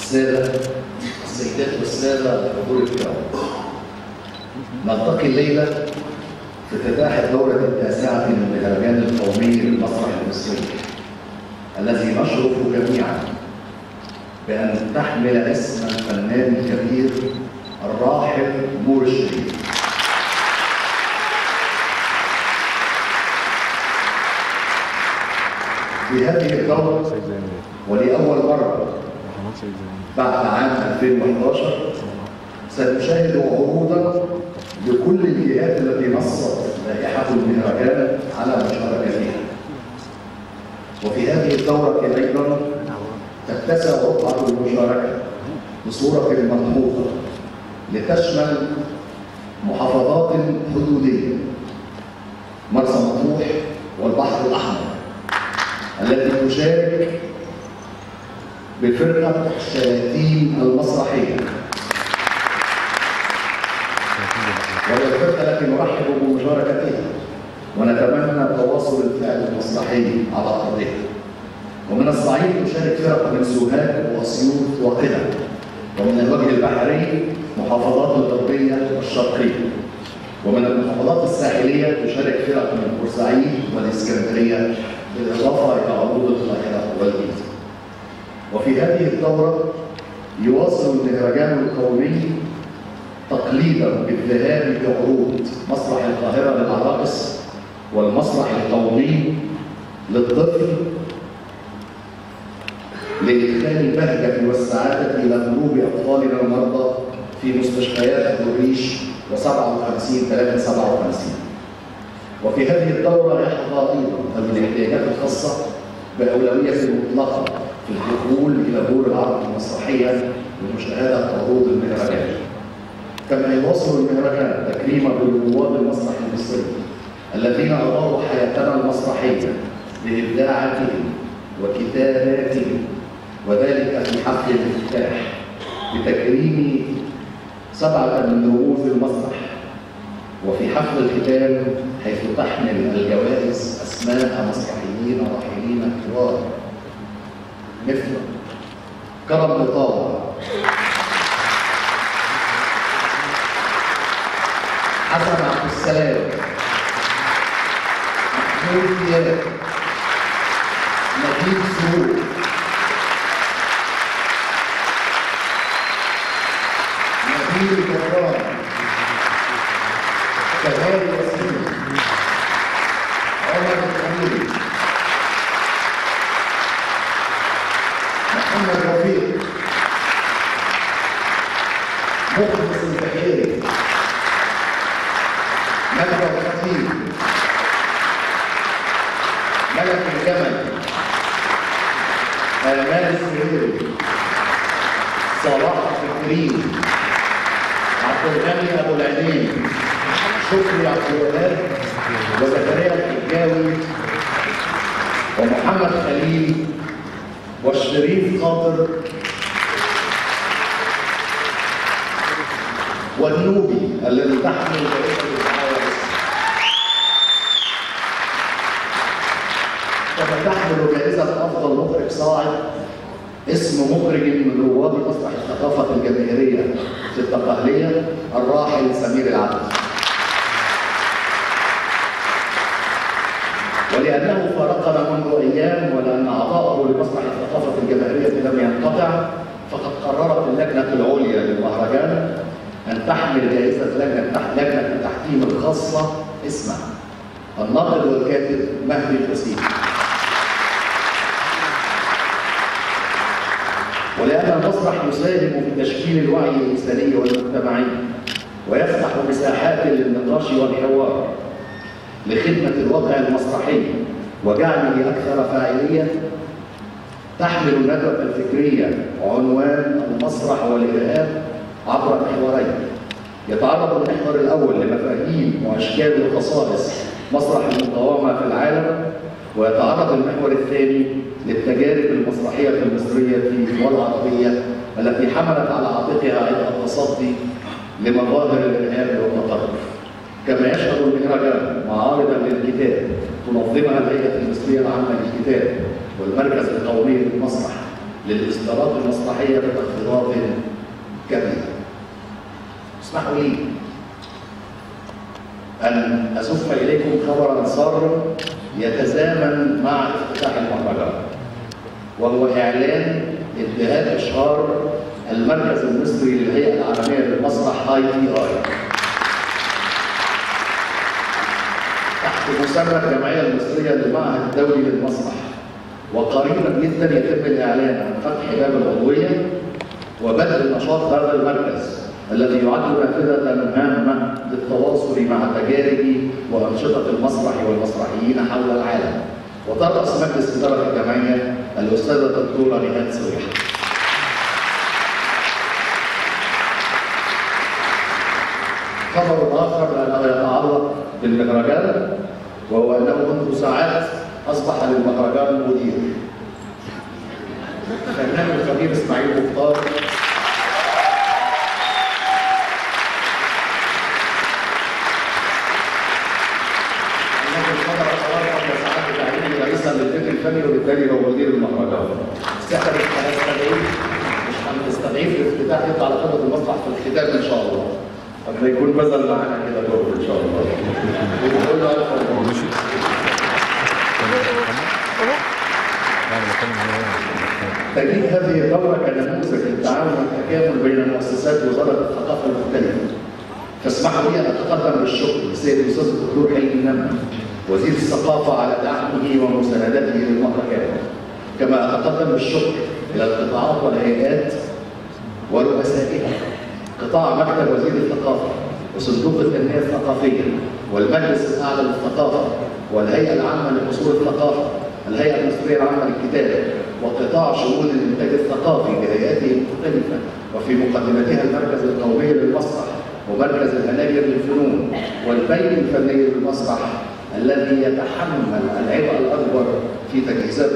السيدات والسادة الحضور الكرام، نلتقي الليلة في افتتاح الدورة التاسعة من المهرجان القومي للمسرح المصري، الذي نشرف جميعا بأن تحمل اسم الفنان الكبير الراحل نور الشريف. في هذه الدورة ولأول مرة بعد عام 2011 سنشاهد عروضا لكل الجهات التي نصت لائحة المهرجان على مشاركتها. وفي هذه الدورة أيضا تتسع رقعة المشاركة بصورة ملحوظة لتشمل محافظات حدودية مرسى مطروح والبحر الأحمر التي تشارك بفرقة الشياطين المسرحية، وهي الفرقة التي نرحب بمشاركتها ونتمنى تواصل الفعل المسرحي على أرضها. ومن الصعيد تشارك فرق من سوهاج وأسيوط وقنا، ومن الوجه البحري محافظات الغربية والشرقية، ومن المحافظات الساحلية تشارك فرق من بورسعيد والإسكندرية، بالإضافة إلى عروض القاهرة والجيزة. وفي هذه الدورة يواصل المهرجان القومي تقليدا بالذهاب بعروض مسرح القاهرة للعراقص والمسرح القومي للطفل لإدخال البهجة والسعادة إلى قلوب أطفالنا المرضى في مستشفيات الريش و57 357. وفي هذه الدورة يحظى أيضا ذوي الاحتياجات الخاصة بأولوية مطلقة في الدخول إلى دور العرض المسرحية لمشاهدة عروض المهرجان. كما يواصل المهرجان تكريما برواد المسرح المصري الذين أضاءوا حياتنا المسرحية بإبداعاتهم وكتاباتهم، وذلك في حفل الافتتاح بتكريم 7 من رموز المسرح، وفي حفل الختام حيث تحمل الجوائز أسماء مسرحيين راحلين كبار مثل كرم مطاوع، حسن عبد السلام، محمود دياب، نجيب سرور، نبيل جبران، كمال ياسين، عمر الخليل، محمد رفيق، مخلص البحيري، مجد الخطيب، ملك الجمل، آمال السهيري، صلاح الفكرين، عبد الغني أبو العينين، شكري عبد الوهاب، وزكريا الحجاوي، ومحمد خليل، والشريف خاطر، والنوبي الذي تحمل جائزة الدعاية. كما تحمل جائزة أفضل مخرج صاعد اسم مخرج من رواد مسرح الثقافة الجماهيرية في التقهلية الراحل سمير العدل. ولأنه فارقنا منذ أيام ولأن عطاءه لمسرح الثقافة الجماهيرية لم ينقطع، فقد قررت اللجنة العليا للمهرجان أن تحمل جائزة لجنة التحكيم الخاصة اسمها الناقد والكاتب مهدي الحسين. ولأن المسرح يساهم في تشكيل الوعي الإنساني والمجتمعي ويفتح مساحات للنقاش والحوار لخدمة الواقع المسرحي وجعله أكثر فاعلية، تحمل الندوة الفكرية عنوان المسرح والإرهاب عبر محورين. يتعرض المحور الأول لمفاهيم وأشكال وخصائص مسرح المقاومة في العالم، ويتعرض المحور الثاني للتجارب المسرحية المصرية والعربية التي حملت على عاتقها عبء التصدي لمظاهر الإرهاب والتطرف. كما يشهد المهرجان معارضا للكتاب تنظمها الهيئة المصرية العامة للكتاب والمركز القومي للمسرح للإصدارات المسرحية بتخفيضات كبيرة. اسمحوا لي أن أزف إليكم خبرا سارا يتزامن مع افتتاح المهرجان، وهو إعلان انتهاء إشهار المركز المصري للهيئة العالمية للمسرح ITI تحت مسمى الجمعية المصرية للمعهد الدولي للمسرح. وقريبا جدا يتم الإعلان عن فتح باب العضوية وبدء نشاط هذا المركز الذي يعد نافذة هامة للتواصل مع تجارب وأنشطة المسرح والمسرحيين حول العالم. وترأس مجلس إدارة الجمعية الأستاذة الدكتورة نهاد سويحة. خبر آخر لأنه يتعلق بالمهرجان، وهو أنه منذ ساعات أصبح للمهرجان مدير. الفنان الخبير إسماعيل مختار رئيسا للفكر الفني وبالتالي هو مدير المهرجان. استخدم مش هنستضعيف الافتتاح يطلع على قمة المسرح في الختام ان شاء الله. قبل يكون بذل معانا كده دور ان شاء الله. ونقول له الف مبروك. تجديد هذه الدورة كنموذج للتعاون والتكامل بين مؤسسات وزارة الثقافة المختلفة. فاسمحوا لي ان اتقدم بالشكر للسيد الاستاذ الدكتور حلمي نمة وزير الثقافة على دعمه ومساندته للمهرجان، كما أتقدم بالشكر إلى القطاعات والهيئات ورؤسائها، قطاع مكتب وزير الثقافة وصندوق التنمية الثقافية والمجلس الأعلى للثقافة والهيئة العامة لأصول الثقافة، الهيئة المصرية العامة للكتابة، وقطاع شؤون الإنتاج الثقافي بهيئاته المختلفة، وفي مقدمتها المركز القومي للمسرح ومركز الهناجر للفنون والبيت الفني للمسرح الذي يتحمل العبء الأكبر في تجهيزات